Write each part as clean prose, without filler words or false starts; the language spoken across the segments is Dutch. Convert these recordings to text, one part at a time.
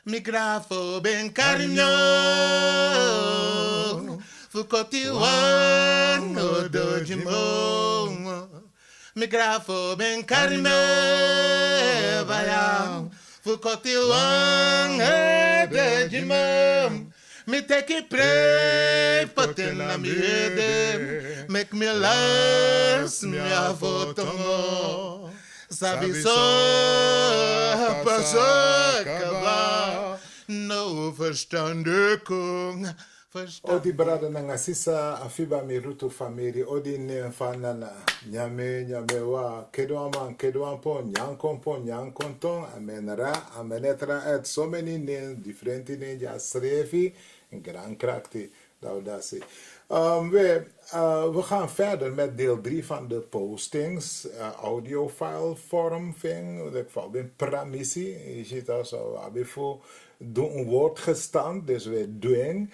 Mi grafo ben carinho. Fukoti wan odojimo. Mi grafo ben carinho. Bayang. Fukoti wan odojimo. Me take a pray, put in a me make me last me a photo. Sabi so, pasakaba, no verstandig. Odi brada na ngasisa afiba mirutu family odi ne fanana nyame wa kedo pon nyankonton amenetra at so many names different names ja schrevi in gran krakti daudasi. We gaan verder met deel 3 van de postings, audiofile vorm thing, dat valt in pramissie, je ziet al zo, abifo doen een woord gestand, dus we doen.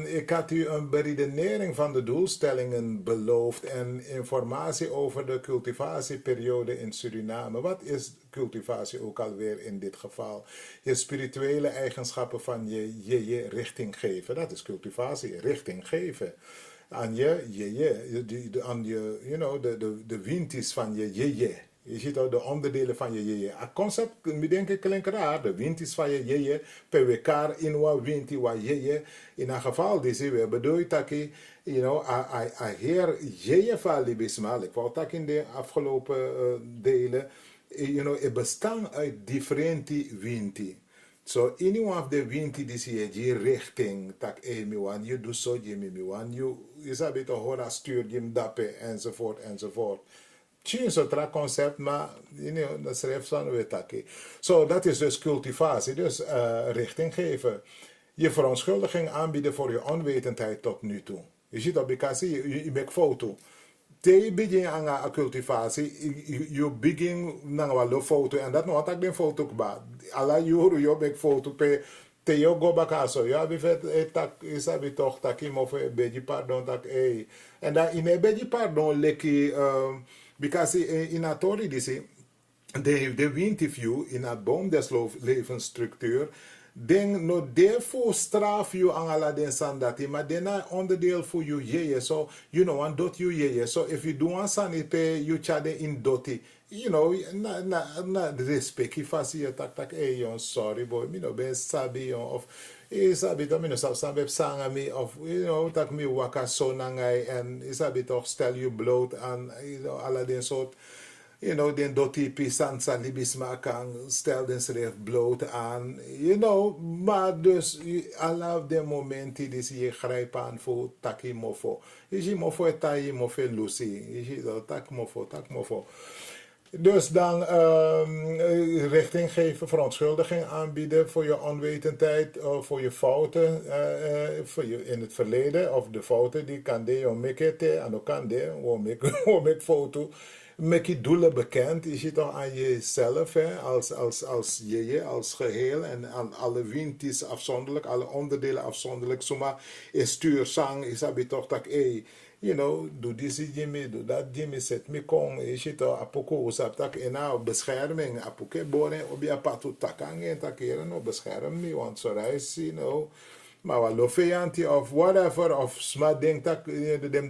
Ik had u een beredenering van de doelstellingen beloofd en informatie over de cultivatieperiode in Suriname. Wat is cultivatie ook alweer in dit geval? Je spirituele eigenschappen van je richting geven, dat is cultivatie, richting geven. Aan de winties van je. Je ziet al de onderdelen van je. Het concept, ik denk ik, klinkt raar. De winties van je, per elkaar in wat winti, wat je. In een geval, die we bedoel dat je, heer je van libismal. Ik wou dat in de afgelopen delen, het bestaan uit differente winti. So any one of the winti die je richting tak mi wan you do so je mi wan you is a bit hora stuur je dappe enzovoort. Tjien zo tra concept maar dat schrijft van we takke. So dat is dus cultivatie, dus richting geven. Je verontschuldiging aanbieden voor je onwetendheid tot nu toe. Je ziet op je maakt foto. Te begin aan een cultivatie, je begin naar een foto en dat nog dat een foto ba. Alla juro je maakt foto te je go bakaso. Ja, bifet tak is abi toch tak imo voor beji pardon tak en dan in beji pardon leki because in atori disi de winterview in a boom des levensstructuur. Den no therefore straf you aan ala den sandati, maar den na onderdeel voor you yeye. So, one dot you yeye. So, if you do one sanite, you chade in doti. Na respect, if I see you tak, sorry boy, ben sabi, of, sabi to, sabi sanga mi, of, tak mi waka so nangai, en sabi toch stel you bloot aan, ala den soort, den doti pisansa libisma kan stel den schrijf bloot aan, maar dus alle de momenten die je grijpt aan voor taki mofo. Je ziet mofo etayi mofo lucy, je ziet dat tak mofo. Dus dan richting geven, verontschuldiging aanbieden voor je onwetendheid, voor je fouten voor je in het verleden, of de fouten die kan de je mekete, en ook kan de, we foto. Maak je doelen bekend, je ziet toch aan jezelf, als je, als geheel en aan alle winties afzonderlijk, alle onderdelen afzonderlijk. Zomaar is stuurzang, is heb je toch dat, doe dit Jimmy, doe dat Jimmy, zet me kong, je ziet toch, apoko, usap tak, en bescherming, apoke boren, op je patu takang, en takeren, bescherm me, want zo reis, maar wat lo vijanti of whatever, of sma denk dat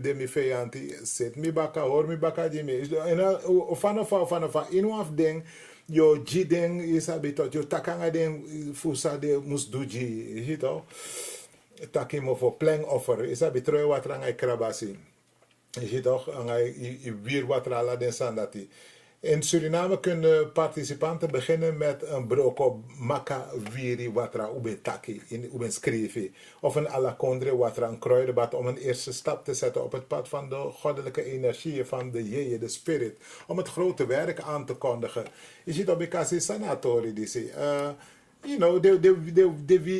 dem vijanti, zet mi baka, hoor mi baka Jimmy. En vanaf in of ding, yo jideng is habitat, yo takanga ding fusa de musduji, je ziet toch? Takimo voor pleng offer, is habitroi wat rangai krabasi. Je ziet toch, je weer wat rala den sandati. In Suriname kunnen participanten beginnen met een broko maka wiri watra ubetaki in ubenskrivi of een alakondre watra een kruidenbad om een eerste stap te zetten op het pad van de goddelijke energieën van de jeje, de spirit, om het grote werk aan te kondigen. Je ziet op ikasi sanatori disi.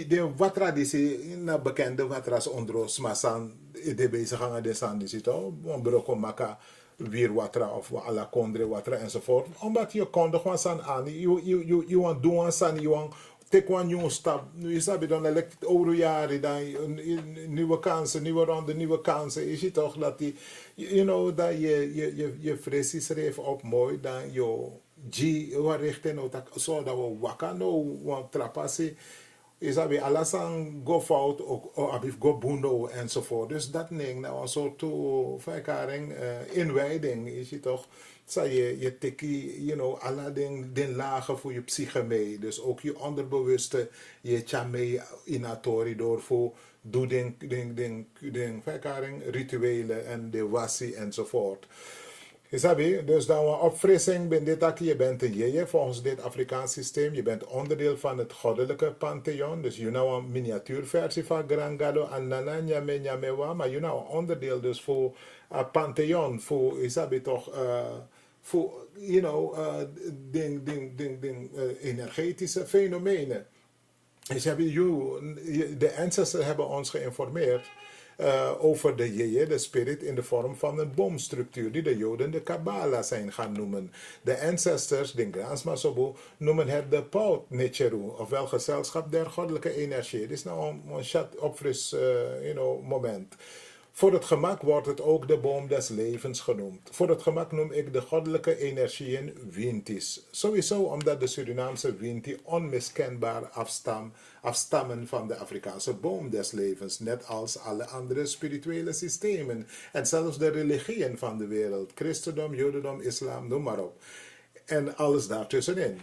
De watra disi na bekende watras ondros masan de bezig aan de san disi to een broko maka weer watra of alla kondre watra enzovoort. Omdat je kondig van san aan, je want doen aan san, je want take one new stap. Nu is dat dan elect oude jaren, dan nieuwe kansen, nieuwe ronde, nieuwe kansen. Je ziet toch dat die, dat je frissie schreef op mooi, dan G wa richten no tak so dat we waka no wan trapasi is dat weer alasan go fout of abif go bundo enzovoort. Dus dat ding nou een soort verkaring inwijding is je toch. Zou je tikkie, alla den lagen voor je psyche mee. Dus ook je onderbewuste, je tja mee in atori door voor doe den verkaring rituelen en de wassie enzovoort. Isabi, dus dan een opfrissing ben dit akkie. Je bent een jeje volgens dit Afrikaans systeem. Je bent onderdeel van het goddelijke pantheon. Dus je nou een miniatuurversie van Grangado en Nana Nyame Nyamewa. Maar je nou een onderdeel dus voor pantheon. Voor Isabi toch, voor, energetische fenomenen. Isabi, de ancestors hebben ons geïnformeerd. Over de Jeje, de spirit, in de vorm van een boomstructuur die de Joden de Kabbala zijn gaan noemen. De ancestors, de Gransma Sobo, noemen het de Pout Necheru, ofwel gezelschap der goddelijke energie. Dit is nou een chat opfris moment. Voor het gemak wordt het ook de boom des levens genoemd. Voor het gemak noem ik de goddelijke energieën Wintis. Sowieso omdat de Surinaamse Winti onmiskenbaar afstammen van de Afrikaanse boom des levens, net als alle andere spirituele systemen en zelfs de religieën van de wereld, christendom, jodendom, islam, noem maar op. En alles daartussenin.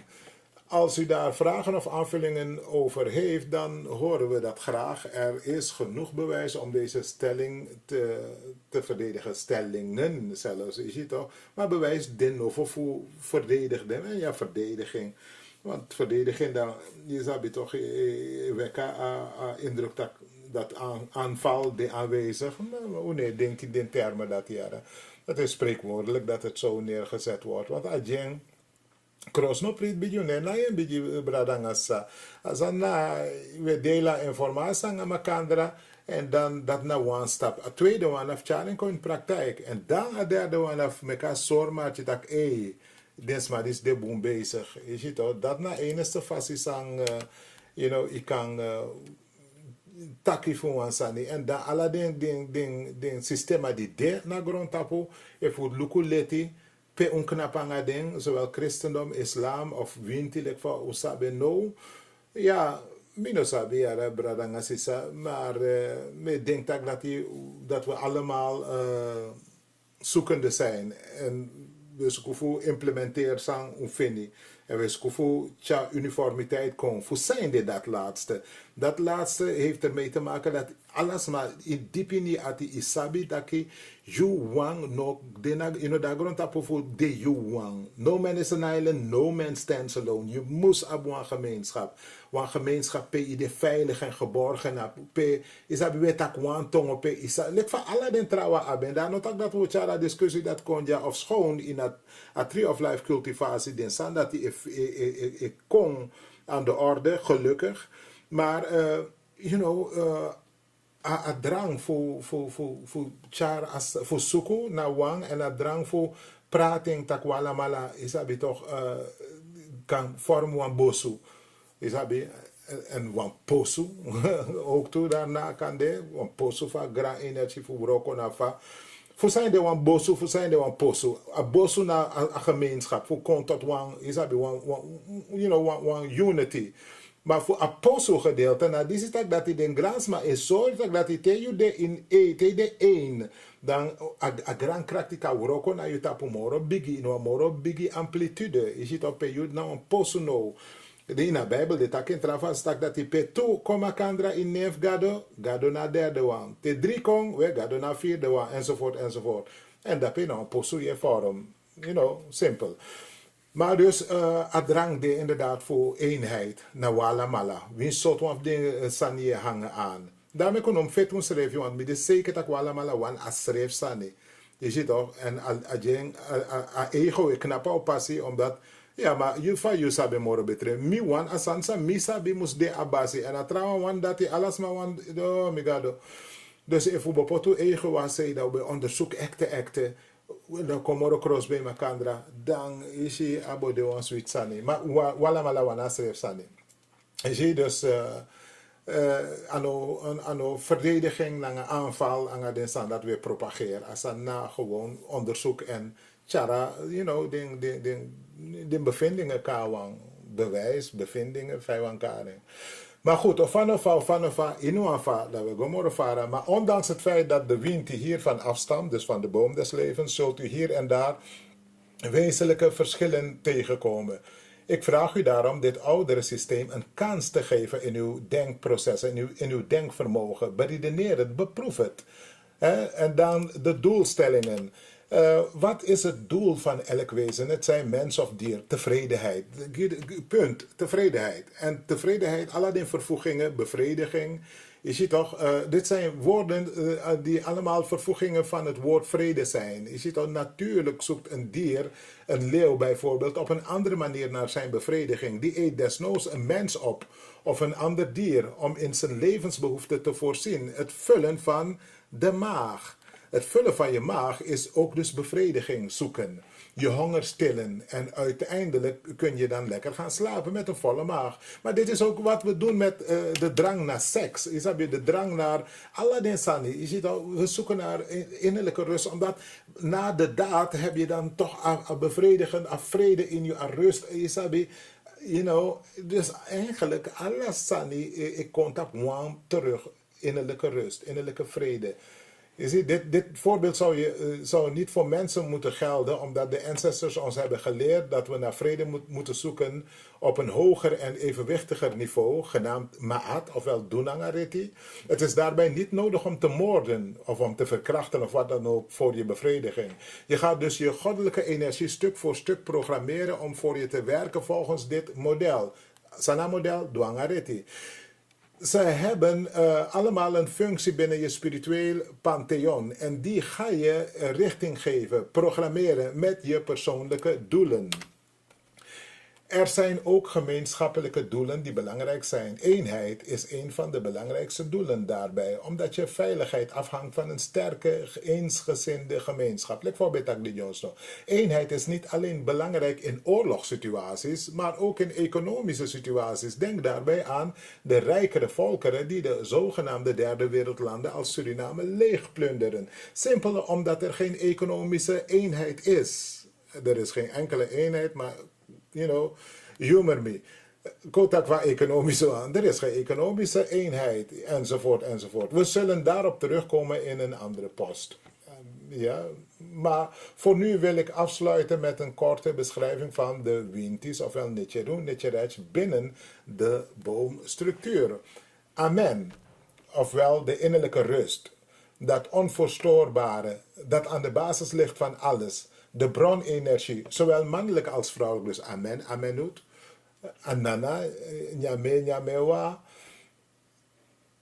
Als u daar vragen of aanvullingen over heeft, dan horen we dat graag. Er is genoeg bewijs om deze stelling te verdedigen. Stellingen zelfs, is het toch? Maar bewijs den of voor verdedigden. En ja, verdediging. Want verdediging, dan, je zou toch wekken indruk dat aanval de aanwezig. Hoe nee, denk je in termen dat jaren. Dat is spreekwoordelijk dat het zo neergezet wordt. Want Adjeng. Cross no prit bijune na je bij bradangasa. Als we delen informatie aan elkaar en dan dat na one stap. A tweede one af challenge in praktijk en dan a derde one af mekaar zorg maar je dat desma is de boom bezig. Je ziet toch dat na enige fasie aan ik kan taki voor wansani en dan alle den systeem die de na grond tapo e voor lukuleti pe unknapanga ding, zowel christendom, islam of wintilijk van usabe no. Ja, mino sabi ja, bradanga sisa, maar me denk dat we allemaal zoekende zijn en we zoeken implementeer sang ufeni. En we zoeken tja uniformiteit kon. Voor zijn dit dat laatste? Dat laatste heeft ermee te maken dat alles maar in diepini ati isabi daki you wang no dena da grond tapo voor de you wang. No man is an island, no man stands alone. Je moest op een gemeenschap. Een gemeenschap pe ide veilig en geborgen pe isabi wetak wan tongo pe isa. Lek van alle den trouwen aben. Daar notak dat we tja discussie dat kon ja of schoon in a tree of life cultivatie den san dat die kon aan de orde gelukkig. Maar a drang voor suku na wang en a drang voor prating takwala mala isabi toch kan vormen wan bosu isabi en wan posu ook toe daarna kan de wan posu van gra energie voor broko na fa voor zijn de wan bosu voor zijn de wan posu a bosu na a gemeenschap voor komt tot wan isabi wan unity. Maar voor apostel gedeelte, nou, die zit dat hij den grasma is zorg dat hij te de in de een. Dan a gran praktika uroko na je tapu moro bigi no moro bigi amplitude. Je ziet op je nou een posu no. De in de Bijbel de takin travas tak dat hij pe tu koma kandra in neef gado na derde wan. Te drie kong we gado na vierde wan enzovoort enzovoort. En dat pe nou een posu je vorm. Simpel. Maar dus adrang de inderdaad voor eenheid, na wala mala. Wie soort van dingen sanje hangen aan. Daarmee kon om vet ons schrijven, want met de zeker dat wala mala wan schrijf sanje. Je ziet toch, en a ego ik knap op passie, omdat, ja, maar je sabe moro betre. Mi wan asansa, mi sabe mus de abasi. En a trouwen wan dat hij alles maar wan, oh my god. Dus if we bepotu ego was zei dat we onderzoek ekte. Dan komoro cross bij makandra, dan is hij abo de wan sweet sani. Maar wala mala wana schreef sani. En zie dus ano verdediging, aan aanval, aan de stand dat we propageren. Als dan na gewoon onderzoek en Tjara, de bevindingen kawang. Bewijs, bevindingen, vijwankaren. Maar goed, of vanaf inuafa, dat we gomorrofara. Maar ondanks het feit dat de wind hier van afstamt, dus van de boom des levens, zult u hier en daar wezenlijke verschillen tegenkomen. Ik vraag u daarom dit oudere systeem een kans te geven in uw denkproces, in uw denkvermogen. Beredeneer het, beproef het. En dan de doelstellingen. Wat is het doel van elk wezen? Het zijn mens of dier. Tevredenheid. Punt. Tevredenheid. En tevredenheid, allerlei vervoegingen, bevrediging. Je ziet toch, dit zijn woorden die allemaal vervoegingen van het woord vrede zijn. Je ziet toch, natuurlijk zoekt een dier, een leeuw bijvoorbeeld, op een andere manier naar zijn bevrediging. Die eet desnoods een mens op of een ander dier om in zijn levensbehoeften te voorzien. Het vullen van de maag. Het vullen van je maag is ook dus bevrediging zoeken. Je honger stillen. En uiteindelijk kun je dan lekker gaan slapen met een volle maag. Maar dit is ook wat we doen met de drang naar seks. De drang naar Aladdin Sani. Je ziet al, we zoeken naar innerlijke rust. Omdat na de daad heb je dan toch bevredigend, vrede in je, rust. Dus eigenlijk, alles Sani, ik contact one terug. Innerlijke rust, innerlijke vrede. Je ziet, dit voorbeeld zou niet voor mensen moeten gelden, omdat de ancestors ons hebben geleerd dat we naar vrede moeten zoeken op een hoger en evenwichtiger niveau, genaamd Ma'at, ofwel Dunangareti. Het is daarbij niet nodig om te moorden of om te verkrachten of wat dan ook voor je bevrediging. Je gaat dus je goddelijke energie stuk voor stuk programmeren om voor je te werken volgens dit model. Sana-model, Dunangareti. Ze hebben allemaal een functie binnen je spiritueel pantheon. En die ga je richting geven, programmeren met je persoonlijke doelen. Er zijn ook gemeenschappelijke doelen die belangrijk zijn. Eenheid is een van de belangrijkste doelen daarbij. Omdat je veiligheid afhangt van een sterke, eensgezinde gemeenschap. Eenheid is niet alleen belangrijk in oorlogssituaties, maar ook in economische situaties. Denk daarbij aan de rijkere volkeren die de zogenaamde derde wereldlanden als Suriname leegplunderen. Simpel omdat er geen economische eenheid is. Er is geen enkele eenheid, maar humor me. Kotak qua economische aan. Er is geen economische eenheid, enzovoort, enzovoort. We zullen daarop terugkomen in een andere post. Ja, maar voor nu wil ik afsluiten met een korte beschrijving van de Wintis, ofwel Nichiru, Nichiraj, binnen de boomstructuur. Amen, ofwel de innerlijke rust. Dat onverstoorbare, dat aan de basis ligt van alles. De bronenergie, zowel mannelijk als vrouwelijk. Dus amen, amenut, anana, nyame, nyamewa.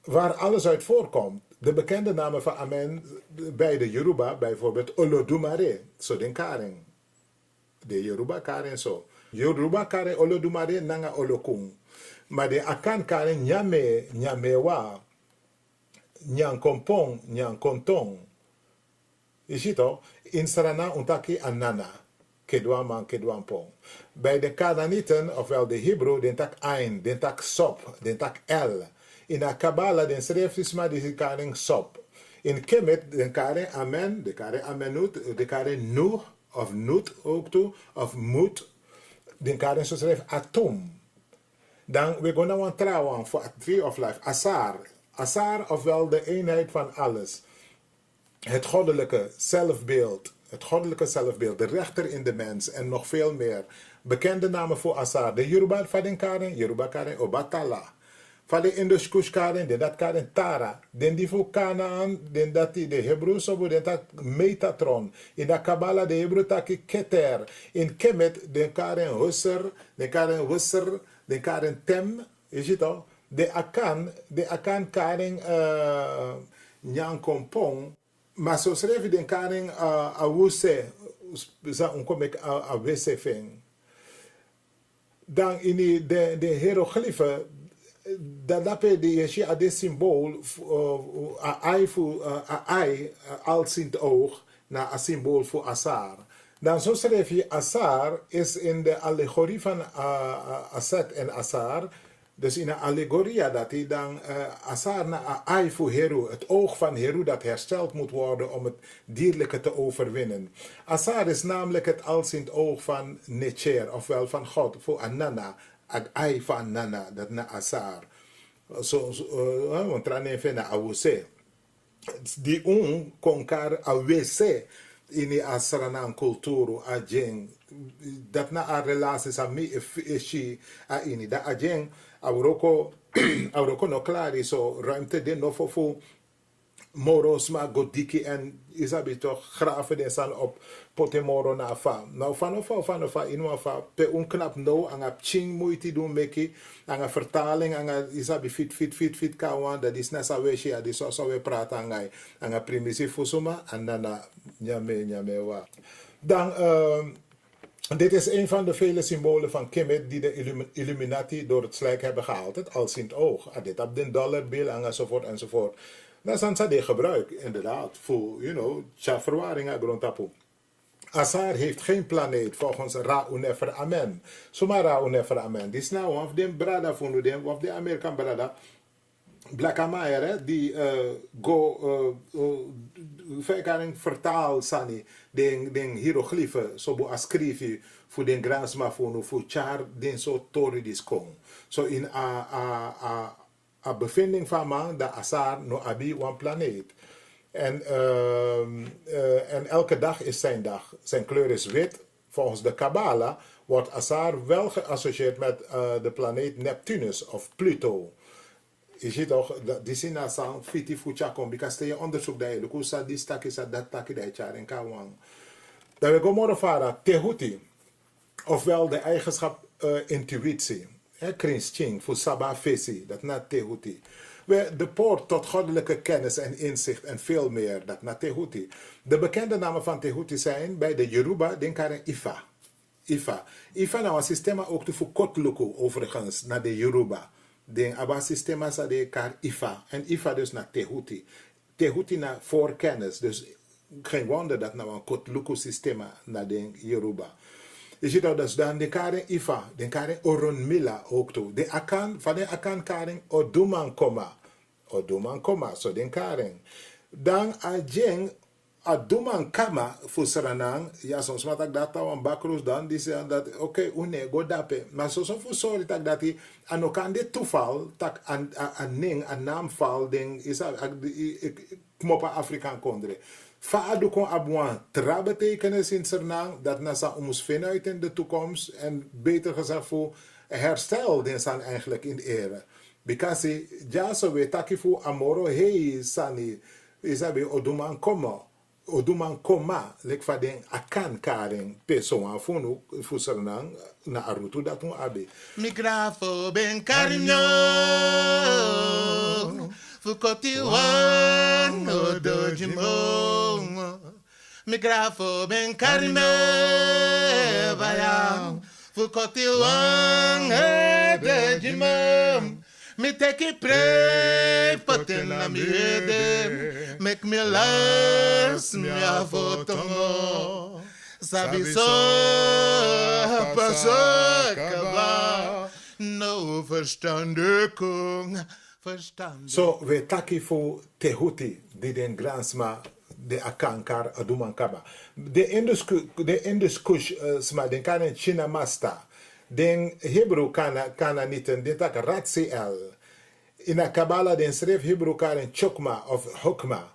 Waar alles uit voorkomt. De bekende namen van amen bij de Yoruba, bijvoorbeeld Olodumare, zo den karing. De Yoruba karing zo. Yoruba karing Olodumare nanga olokung. Maar de Akan karing nyame, nyamewa, nyankompong, nyankontong. Je ziet toch, in Sarana untaki anana, kedwan man, kedwan pong. Bij de Canaanieten, ofwel de Hebrew, den tak ein, den tak sop, den tak el. In de Kabbalah, den schrijft is maar die karing sop. In Kemet, den karing amen, de karing amenut, de karing nu, of nut ook toe, of moed, den karing zo schrijft atom. Dan, we gaan nou trouwen voor tree of life, asar. Asar, ofwel de eenheid van alles. Het goddelijke zelfbeeld, de rechter in de mens en nog veel meer. Bekende namen voor Asar. De Yoruba van Karen, Yoruba Karen, Obatala. Van de Indus-Kush Karen, den dat Karen Tara. Den die voor Canaan, den dat die de Hebrew zo, den dat Metatron. In de Kabbalah, de Hebrew taki Keter. In Kemet, den Karen Husser, den Karen Husser, den Karen Tem. Je ziet al. De Akan Karen Nyankompong. Maar zo schreef je den karing awuse, za unkomek awesefing. Dan in de hieroglyphen, dat lape de jeshi ade symbool, ai als in het oog, naar een symbool voor Asar. Dan zo schreef je Asar is in de allegorie van Aset en Asar, Dus in een allegoria dat hij dan asar na ai voor Heru, het oog van Heru dat hersteld moet worden om het dierlijke te overwinnen. Asar is namelijk het alziend oog van Necher, ofwel van God, voor Anana, het ai van Anana, dat na asar. Want tranen van awuse. Die konkar awese in die asranan cultuur ajeng dat na a relaties a mi eshi a ini da ajeng auroko no klari so ruimte de no fofu moros ma godiki en isabi toch graven den san op potemoro na fa nou van inu fa pe unknap no anga ching moeite doen meki anga vertaling anga isabi fit kawan dat is nasa weshi a dis so we prata anga primisi fusuma andana nyame wa dan dit is een van de vele symbolen van Kemet die de Illuminati door het slijk hebben gehaald. Het alziend oog. Dit op de dollarbill enzovoort enzovoort. Dat is aan gebruik, inderdaad. Voor, verwaring aan grondtapu. Asar heeft geen planeet volgens Ra-Unefer Amen. Zomaar Ra-Unefer Amen. Die is nou of de brada van de of de Amerikaan brada. Blakamayer, die verkaring vertaal sani den hieroglyphen zo bo askrifi voor den gransma voor char den so tori diskong. So in a bevinding van man dat asar no abi one planeet. En elke dag is zijn dag. Zijn kleur is wit. Volgens de Kabbala wordt asar wel geassocieerd met de planeet Neptunus of Pluto. Je ziet toch, die zijn na sang fiti fucha kom, because je onderzoek dat je, de kusa die stak is dat taki dat jaar in Kawang. Dan we gomorren varen, tehuti, ofwel de eigenschap intuïtie, krinsching, voor sabah fesi, dat na tehuti. De poort tot goddelijke kennis en inzicht en veel meer, dat na tehuti. De bekende namen van tehuti zijn bij de Yoruba, denk aan Ifa. Ifa nou een systeem ook te voor kotluku overigens, naar de Yoruba. Den aba systema sa de kar Ifa. En Ifa dus naar Tehuti. Tehuti naar voorkennis. Dus geen wonder dat nou een kotluku systema naar de Yoruba. Je ziet dat dus dan de karen Ifa. De karen Oronmila ook toe. De akan, van de akan karen Oduman koma. So den karen. Dan ajeng Aduman kama fusaranang, ja soms wat ik dat aan bakroes dan, die zeggen dat oké, une go dape, maar soms voor sorry dat die aan elkaar dit toeval, tak aan naamval ding is kmopa Afrikaan kondre. Faadu kon abwan tra betekenis in Sernang dat nasa ons vinden uit in de toekomst en beter gezegd voor herstel den san eigenlijk in ere. Because ja so we takifu amoro hey sani isabi oduman koma. Oduman koma, lek van den akan karen persoon funu fusernang na arutu dat un abe. Migrafo ben carinho, fukoti wan odojimo. Migrafo ben carinho, bayang, fukoti wan odojimo. Me take pray, poten na miede, make me last me avotongo. Sabi so, pasakaba, no verstandig, verstandig. So, we taki fu tehuti, die den gransma de akankar adumankaba. De Indus Kush, sma den kanen China Masta. Den Hebrew kana niet en dit tak Ratsiel. In de Kabbalah den schreef Hebrew karen Chokma of Hokma.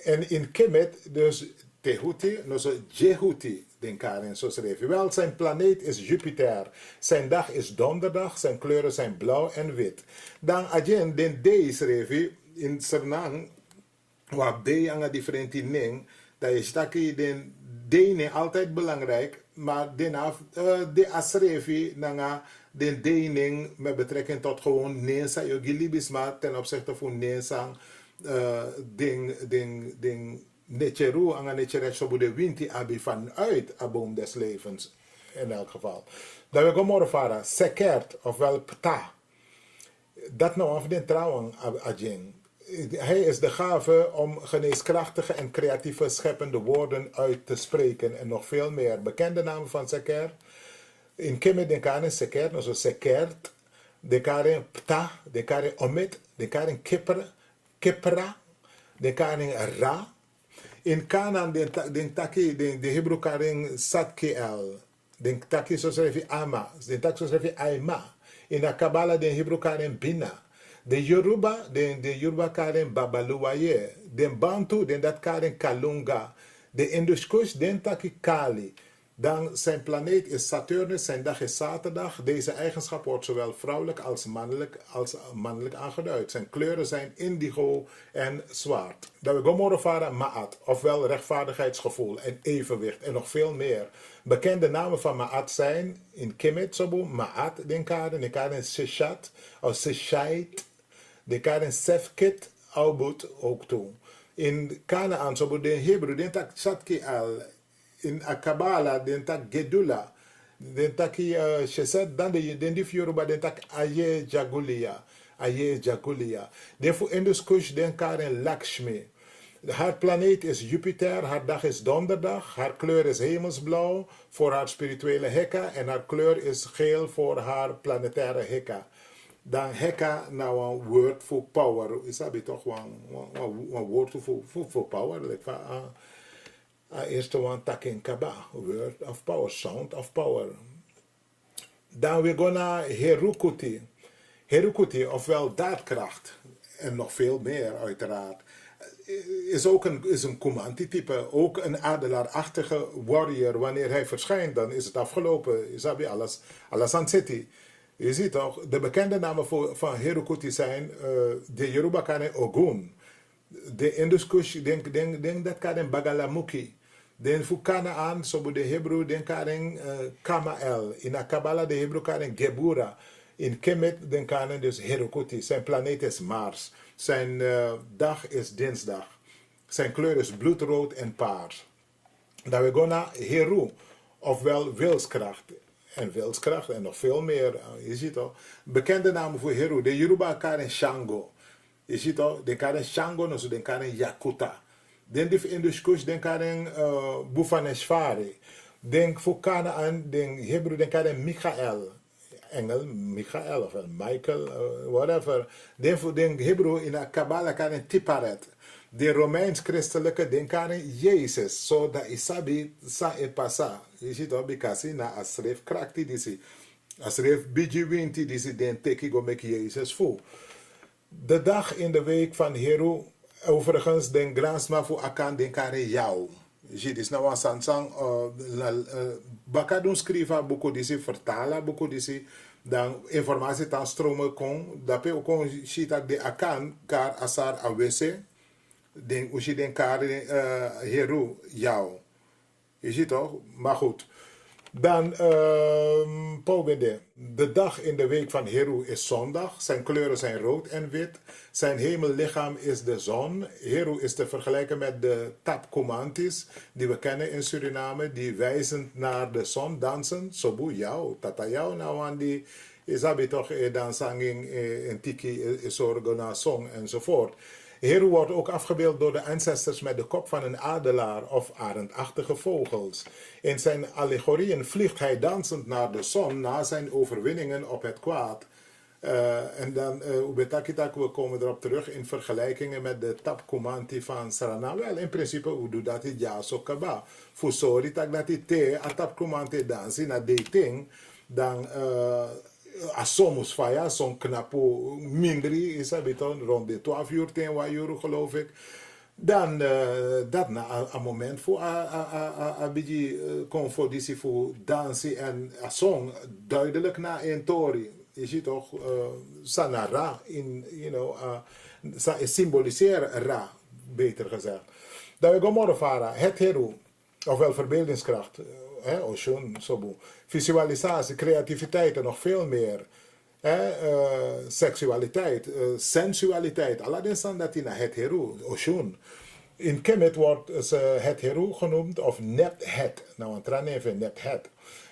En in Kemet dus Tehuti, dus Jehuti den karen zo schreef. Wel, zijn planeet is Jupiter. Zijn dag is donderdag, zijn kleuren zijn blauw en wit. Dan again den D schreef in Sernang, wat D aan differenti ning, dat is taki den D niet altijd belangrijk. Maar de asrevi nanga den dening met betrekking tot gewoon Nensa Yogilibisma ten opzichte van Nensa ding Necheru anga Necherecht zo de winti abi vanuit aboom des levens in elk geval. Dat we gomorren varen, sekert ofwel pta. Dat nou af den trouwen ajing. Hij is de gave om geneeskrachtige en creatieve scheppende woorden uit te spreken en nog veel meer. Bekende namen van Seker. In Kemet denken aan Seker, also Sekert. de karen pta, de karen omit, de karen kipra, de karen ra. In Canaan, den taki, de Hebrew karen satkiel, den taki zo schrijf je ama, den taki zo schrijf je aima. In de Kabbalah, den Hebrew karen bina. De Yoruba, de Yoruba karen babaluwaye. Den Bantu, den dat karen kalunga. De Indus-Kush, den taki kali. Dan zijn planeet is Saturnus, zijn dag is zaterdag. Deze eigenschap wordt zowel vrouwelijk als mannelijk aangeduid. Zijn kleuren zijn indigo en zwart. Dat we Gomorrafara Ma'at, ofwel rechtvaardigheidsgevoel en evenwicht en nog veel meer. Bekende namen van Ma'at zijn in Kemet, Sobu, Ma'at, den karen Sishat, of Sishait, den karen Sefkit, Aubut ook toe. In Canaan, Sobu, den Hebrew, den tak Satki al. In Kabbalah, den tak Gedula, den taki Sheset, dan den dif Yoruba, den tak Aye Jagulia. Den voor Indus-Kush, den karen Lakshmi. Haar planeet is Jupiter, haar dag is donderdag, haar kleur is hemelsblauw voor haar spirituele Hekka en haar kleur is geel voor haar planetaire Hekka. Dan Hekka, nou een woord voor power, is dat toch een woord voor power, eerste one taking kaba, word of power, sound of power. Dan we gaan naar Herukuti. Herukuti, ofwel daadkracht. En nog veel meer uiteraard. Is ook een Kumanti-type. Ook een adelaarachtige warrior. Wanneer hij verschijnt, dan is het afgelopen. Isabi, alles aan city. Je ziet toch, de bekende namen van Herukuti zijn de Yoruba karen Ogun. De Indus-Kush, denk dat karen Bagalamuki. Den Fukana aan, zo de Hebrew, den karen Kamael. In de Kabbalah, de Hebrew karen Gebura. In Kemet, den karen dus Herukuti. Zijn planeet is Mars. Zijn dag is dinsdag. Zijn kleur is bloedrood en paars. Dan we gaan naar Heru, ofwel wilskracht. En wilskracht en nog veel meer. Je ziet toch, bekende namen voor Heru. De Yoruba karen Shango. Je ziet toch, de karen Shango, dus de karen Yakuta. Den dif Indus-Kush, den karen Bhuvaneshwari. Den voor Canaan, den Hebrew, den karen Michael. Engel, Michael of Michael, whatever. Den voor den Hebrew in de Kabbalah karen Tiparet. De Romeins-christelijke, den karen Jezus. So da isabi sa e pasa. Je ziet toch, bikasi na asref krakti disi. Asref biji disi, den teki go mek Jezus voor. De dag in de week van Heru, overigens, den gransma voor akan den kare jou. Je dis nou een sansang, bakadun skriva buku disi, vertala buku disi, dan informatie tan stromen kon, dape ook kon shitak de akan, kar asar awese, den ushi den kare Heru jou. Je ziet toch? Maar goed. Dan, de dag in de week van Heru is zondag. Zijn kleuren zijn rood en wit. Zijn hemellichaam is de zon. Heru is te vergelijken met de tapkumantis die we kennen in Suriname. Die wijzend naar de zon dansen. Sobu jou, tata jou nou aan die isabi toch dansanging in tiki isorgona song enzovoort. Heru wordt ook afgebeeld door de ancestors met de kop van een adelaar of arendachtige vogels. In zijn allegorieën vliegt hij dansend naar de zon na zijn overwinningen op het kwaad. En dan, we komen erop terug in vergelijkingen met de tapkumanti van Sarana. Wel, in principe, hoe doet dat het ja zo kaba. Fusori tak dat het te, a tapkumanti dansi na dating, dan... Asomos faya, zo'n knapo mindri, is dat beton, rond de 12 uur, 10 uur geloof ik. Dan dat na een moment voor een beetje conforditie voor dansen en een song duidelijk na een tori. Je ziet toch, sanara, symboliseren ra, beter gezegd. Dat we Gomorrafara, het Heru, ofwel verbeeldingskracht. Oshun, sobu. Visualisatie, creativiteit en nog veel meer. Seksualiteit, sensualiteit. Aladdin staan dat in het Heru, Oshun. In Kemet wordt het Heru genoemd of Nephet. Nou, een traan even Nephet.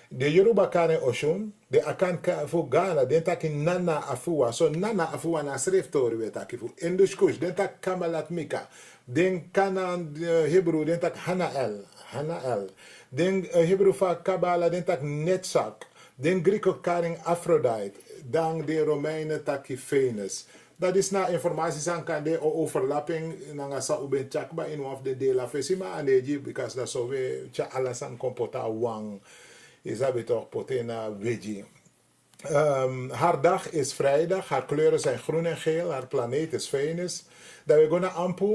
De Yoruba karen Oshun, de akan voor Ghana, den tak in Nana Afua. So Nana Afua na schrifttori we tak voor Indus-Kush, den tak Kamalat Mika. Den Canaan Hebrew, den tak Hanael. Den Hebrew van Kabbalah, den tak Netzak. Den Grieko karen Aphrodite. dan de Romeinen taki Venus. Dat is na informatie aan kan de overlapping nanga sa uben chakba in one of the dela fesima aneji because dat so we cha alasan kompota wang is dat toch potena weji. Haar dag is vrijdag, haar kleuren zijn groen en geel, haar planeet is Venus. Dat we gaan naar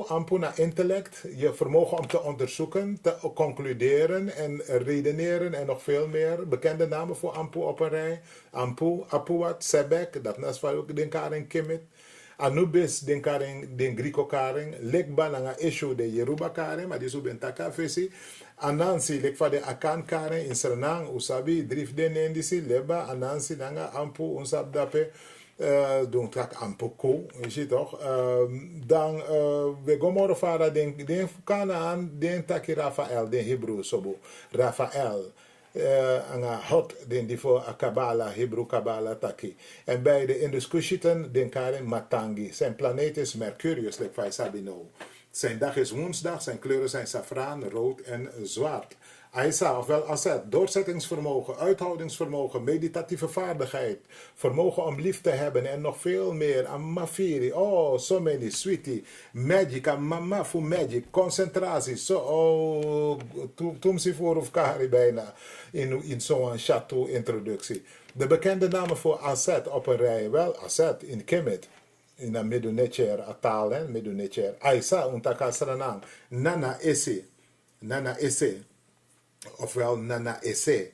ampu naar intellect, je vermogen om te onderzoeken, te concluderen en redeneren en nog veel meer. Bekende namen voor ampu op een rij. Ampu, Apuat, Sebek, dat is wat ook denken Kimit. Anubis den Grieko karing, Lekba nanga issue de Yoruba karing, maar die zo ben taka vesi. Anansi lek van de Akan karing in Sernang, Usabi, Drif den Nendisi, Leba, Anansi nanga ampu, unsab dape, doen trak ampu ko, je ziet toch. Dan, we gomoro fara den Kanaan, den taki Rafael, den Hebrew sobo, Rafael. Anga hot den die voor Kabbalah, Hebrew Kabbalah taki. En bij de Induskushieten den karen Matangi. Zijn planeet is Mercurius, like wij sabino. Zijn dag is woensdag, zijn kleuren zijn safraan, rood en zwart. Aisa, ofwel Asset, doorzettingsvermogen, uithoudingsvermogen, meditatieve vaardigheid, vermogen om lief te hebben en nog veel meer. Amafiri, oh, so many, sweetie, magic, mama voor magic, concentratie, zo, oh, tumsi voor of kari bijna in zo'n chateau introductie. De bekende namen voor Asset op een rij, wel Asset in Kemet. In de Medunetcher, Atal, hè, Medunetcher. Aisa, untaka Sranang, Nana Esse. Ofwel Nana Esse,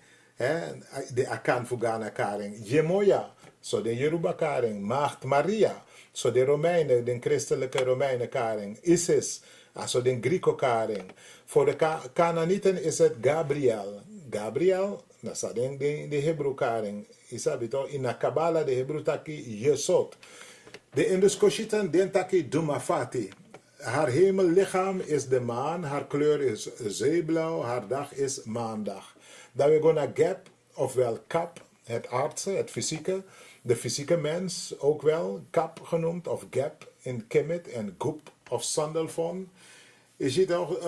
de Akan Fugana karing. Jemoja, zo de Yoruba karing. Maagd Maria, zo de Romeinen, de christelijke Romeinen karing. Isis, zo de Grieko karing. Voor de Canaanieten is het Gabriel. Gabriel, dat is de Hebrew karing. Isabito, in de Kabbalah de Hebrew taki Yesod. De Induskushieten den taki Dumafati. Haar hemellichaam is de maan, haar kleur is zeeblauw, haar dag is maandag. Dan we gaan naar Gap, ofwel Kap, het aardse, het fysieke. De fysieke mens, ook wel Kap genoemd, of Gap in Kemet en Gup of Sandelfon. Je ziet ook,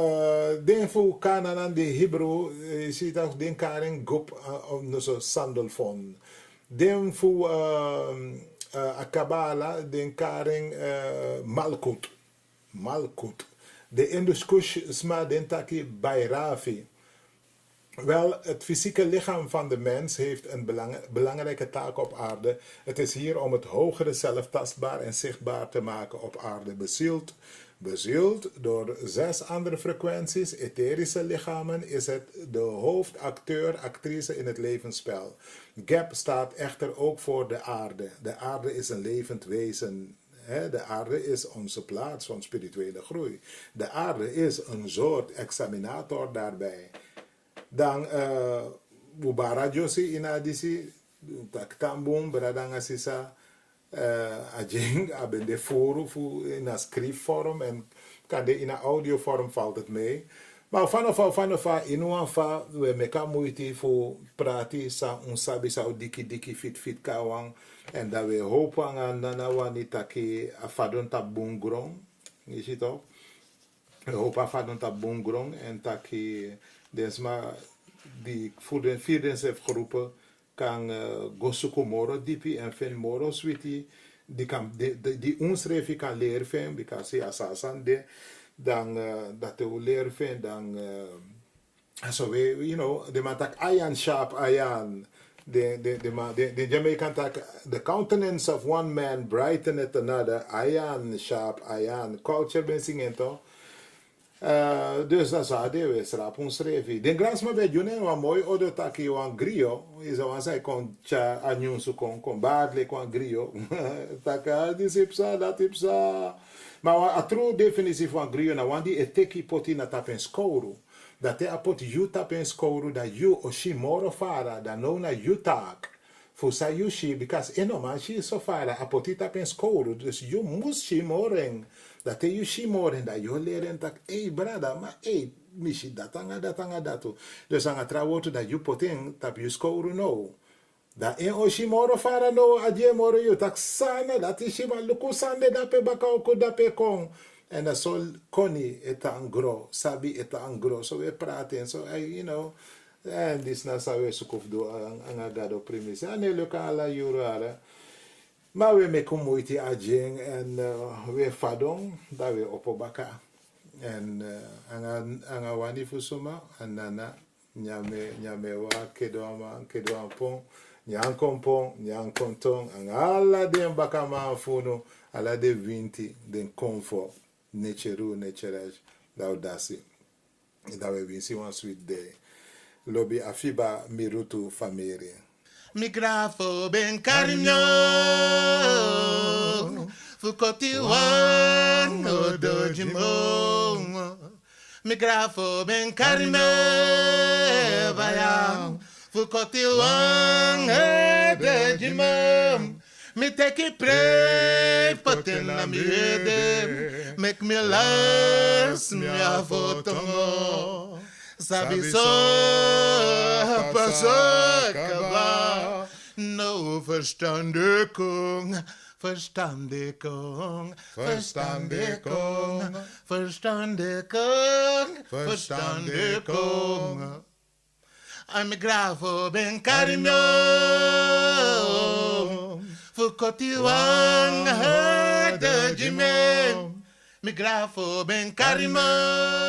den voor Canaan, de Hebrew, je ziet ook den karing Gup, Sandelfon. Den voor Kabbalah, den karing Malkut. Malkut. De Induskush sma dentaki Bairafi. Wel, het fysieke lichaam van de mens heeft een belangrijke taak op aarde. Het is hier om het hogere zelf tastbaar en zichtbaar te maken op aarde. Bezield door 6 andere frequenties, etherische lichamen, is het de hoofdacteur, actrice in het levensspel. Gap staat echter ook voor de aarde. De aarde is een levend wezen. De aarde is onze plaats van spirituele groei. De aarde is een soort examinator daarbij. Dan, Bubara Josi in Adisi, Taktambum, Bradangasisa, Ajing, abende forum in een schriftvorm en kan de in een audiovorm valt het mee. Maar vanaf inuanfa, we meka moeite voor praten, sa unsabi sa diki fit kawang. En dat we hopen aan nana wanita ki afadon tap bungrong. Je ziet ook. We hopen afadon tap bungrong en taki desma die voor de vierdens heeft geroepen kan gosuko moro dipi en fin moro sweetie die ons refi kan leren vinden, because ja sasan de dan dat we leren vinden dan so we you know de matak ayan sharp ayan. The Jamaican talk, the countenance of one man brighteneth another. Ayan, sharp, ayan. Culture ben zingen toch? Dus dat zou we schrap ons schrijven. Den grasma bij June, wat mooi, odo taki wan grio. Is al zei kon cha anyunsu kon badle kon grio. Taka disipsa, dat ipsa. Maar a true definitie van grio na wan die eteki poti na tapen skouru. Dat hij apot you tapen skouru dat you oshi moro fara dat no na you tak. Voor sa you shi because eno man shi so fara apoti tapen skouru dus you mus shi moreng. Dat hij you shi moreng dat you leren tak hey brada maar hey mishi datanga datu. Dus anga trawoto dat you poten tap you skouru no. Dat en oshi moro fara no adje moro you tak sana dat is ma luku sande dape baka oko dape kong. En dat zo Connie het aan gro, Sabi het aan gro. Zo we praten, so you know, En dis na sawe sukuf do ang agado primis. Ane luka ala yurara. Maar we maken moeite ajeng en we fadong dat we opobaka. En anga wani fusuma anana nyame wa kedo pong nyankompong nyankontong ala den bakama funo ala de 20 den comfort naturage dat dasi dat we winsi one sweet day lobby afiba mirutu family. Mi grafo ben carinho, fukoti wan odo jimo. Mi grafo ben carinho, bayang, fukoti wan odo jimo. Me take pray, poten na mi ede, make me last me avotongo. Sabi so pasakaba, no verstandiging, verstandiging, verstandiging, verstandiging, verstandiging. I'm gravo ben carinho, fukoti wang hada jime, mi gravo ben carinho.